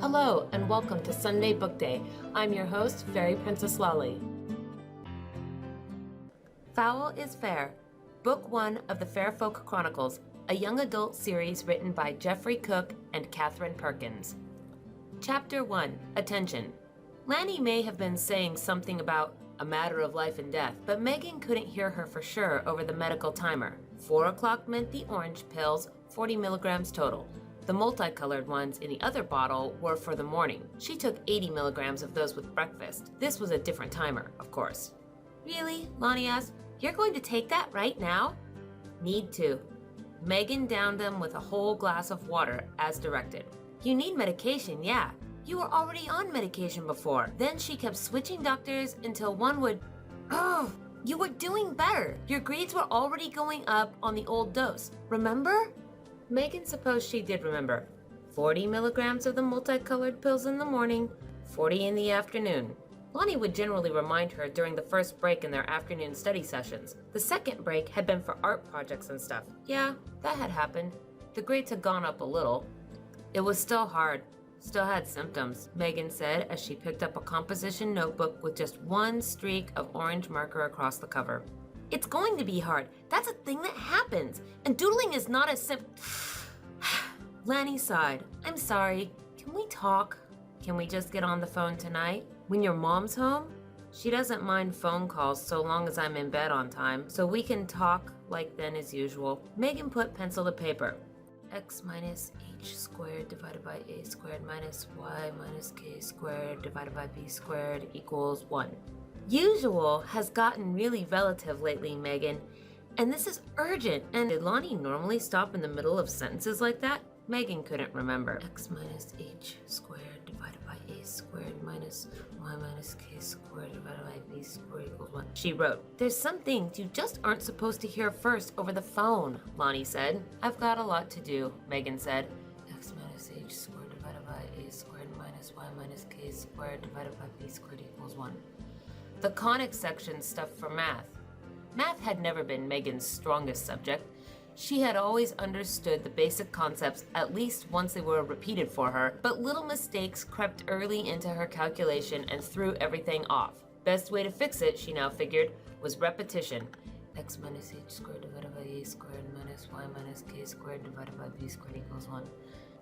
Hello, and welcome to Sunday Book Day. I'm your host, Fairy Princess Lolly. Foul is Fair, Book 1 of the Fair Folk Chronicles, a young adult series written by Jeffrey Cook and Katherine Perkins. Chapter 1, Attention. Lanny may have been saying something about a matter of life and death, but Megan couldn't hear her for sure over the medical timer. 4 o'clock meant the orange pills, 40 milligrams total. The multicolored ones in the other bottle were for the morning. She took 80 milligrams of those with breakfast. This was a different timer, of course. Really? Lonnie asked. You're going to take that right now? Need to. Megan downed them with a whole glass of water, as directed. You need medication, yeah. You were already on medication before. Then she kept switching doctors until one would... Oh, you were doing better. Your grades were already going up on the old dose. Remember? Megan supposed she did remember. 40 milligrams of the multicolored pills in the morning, 40 in the afternoon. Lonnie would generally remind her during the first break in their afternoon study sessions. The second break had been for art projects and stuff. Yeah, that had happened. The grades had gone up a little. It was still hard. Still had symptoms, Megan said as she picked up a composition notebook with just one streak of orange marker across the cover. It's going to be hard. That's a thing that happens. And doodling is not as simple. Lanny sighed. I'm sorry. Can we talk? Can we just get on the phone tonight? When your mom's home? She doesn't mind phone calls so long as I'm in bed on time, so we can talk like then as usual. Megan put pencil to paper. X minus h squared divided by a squared minus y minus k squared divided by b squared equals 1. Usual has gotten really relative lately, Megan, and this is urgent. And did Lonnie normally stop in the middle of sentences like that? Megan couldn't remember. X minus h squared divided by a squared minus y minus k squared divided by b squared equals 1. She wrote, There's some things you just aren't supposed to hear first over the phone, Lonnie said. I've got a lot to do, Megan said. X minus h squared divided by a squared minus y minus k squared divided by b squared equals 1. The conic section stuff for math. Math had never been Megan's strongest subject. She had always understood the basic concepts at least once they were repeated for her, but little mistakes crept early into her calculation and threw everything off. Best way to fix it, she now figured, was repetition. X minus h squared divided by a squared minus y minus k squared divided by b squared equals 1.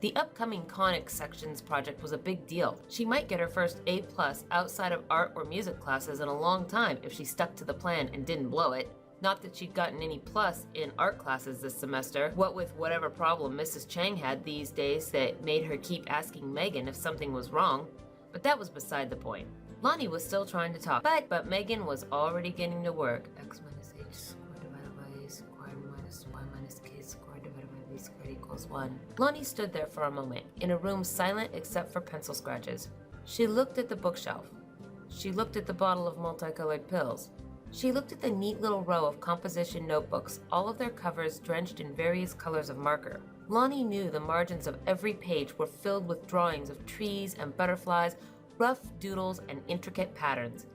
The upcoming conic sections project was a big deal. She might get her first A+ outside of art or music classes in a long time if she stuck to the plan and didn't blow it. Not that she'd gotten any plus in art classes this semester, what with whatever problem Mrs. Chang had these days that made her keep asking Megan if something was wrong. But that was beside the point. Lonnie was still trying to talk, but Megan was already getting to work. X minus h squared divided by a squared minus y minus k squared divided by b squared equals 1. Lonnie stood there for a moment, in a room silent except for pencil scratches. She looked at the bookshelf. She looked at the bottle of multicolored pills. She looked at the neat little row of composition notebooks, all of their covers drenched in various colors of marker. Lonnie knew the margins of every page were filled with drawings of trees and butterflies, rough doodles, and intricate patterns.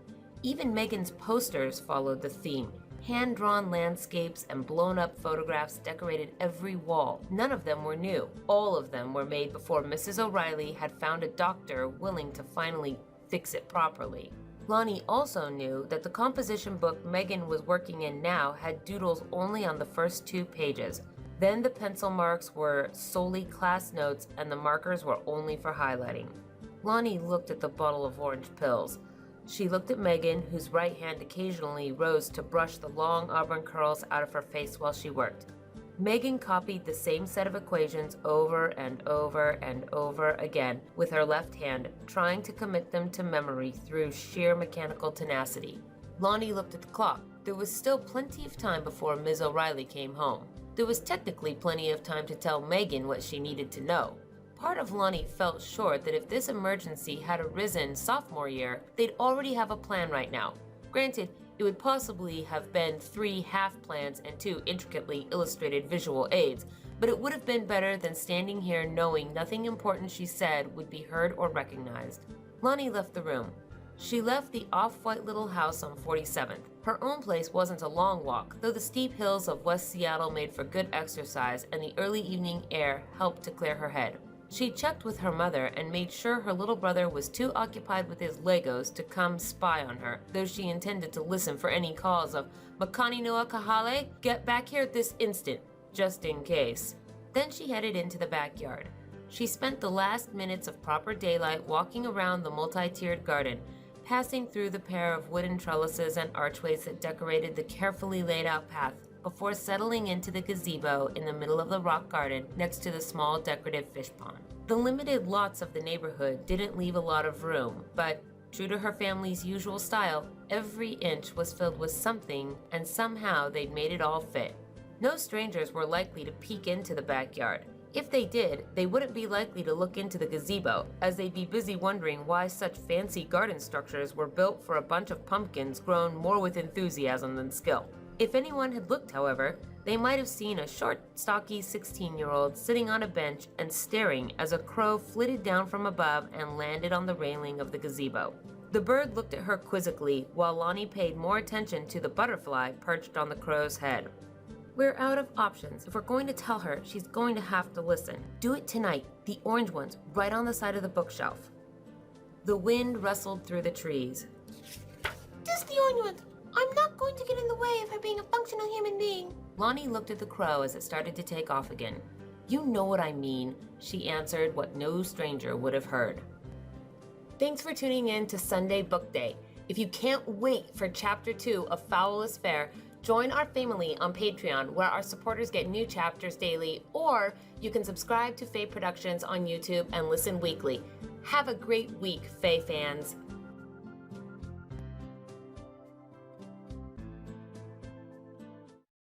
Even Megan's posters followed the theme. Hand-drawn landscapes and blown-up photographs decorated every wall. None of them were new. All of them were made before Mrs. O'Reilly had found a doctor willing to finally fix it properly. Lonnie also knew that the composition book Megan was working in now had doodles only on the first 2 pages. Then the pencil marks were solely class notes and the markers were only for highlighting. Lonnie looked at the bottle of orange pills. She looked at Megan, whose right hand occasionally rose to brush the long auburn curls out of her face while she worked. Megan copied the same set of equations over and over and over again with her left hand, trying to commit them to memory through sheer mechanical tenacity. Lonnie looked at the clock. There was still plenty of time before Ms. O'Reilly came home. There was technically plenty of time to tell Megan what she needed to know. Part of Lonnie felt sure that if this emergency had arisen sophomore year, they'd already have a plan right now. Granted, it would possibly have been 3 half plans and 2 intricately illustrated visual aids, but it would have been better than standing here knowing nothing important she said would be heard or recognized. Lonnie left the room. She left the off-white little house on 47th. Her own place wasn't a long walk, though the steep hills of West Seattle made for good exercise and the early evening air helped to clear her head. She checked with her mother and made sure her little brother was too occupied with his Legos to come spy on her, though she intended to listen for any calls of "Makani noa kahale, get back here at this instant," just in case. Then she headed into the backyard. She spent the last minutes of proper daylight walking around the multi-tiered garden, passing through the pair of wooden trellises and archways that decorated the carefully laid out path, before settling into the gazebo in the middle of the rock garden next to the small decorative fish pond. The limited lots of the neighborhood didn't leave a lot of room, but true to her family's usual style, every inch was filled with something, and somehow they'd made it all fit. No strangers were likely to peek into the backyard. If they did, they wouldn't be likely to look into the gazebo, as they'd be busy wondering why such fancy garden structures were built for a bunch of pumpkins grown more with enthusiasm than skill. If anyone had looked, however, they might have seen a short, stocky 16-year-old sitting on a bench and staring as a crow flitted down from above and landed on the railing of the gazebo. The bird looked at her quizzically, while Lonnie paid more attention to the butterfly perched on the crow's head. "We're out of options. If we're going to tell her, she's going to have to listen. Do it tonight, the orange ones, right on the side of the bookshelf." The wind rustled through the trees. "Just the orange ones. I'm not going to get in the way of her being a functional human being." Lonnie looked at the crow as it started to take off again. "You know what I mean," she answered what no stranger would have heard. Thanks for tuning in to Sunday Book Day. If you can't wait for Chapter 2 of Foul is Fair, join our family on Patreon, where our supporters get new chapters daily, or you can subscribe to Faye Productions on YouTube and listen weekly. Have a great week, Faye fans.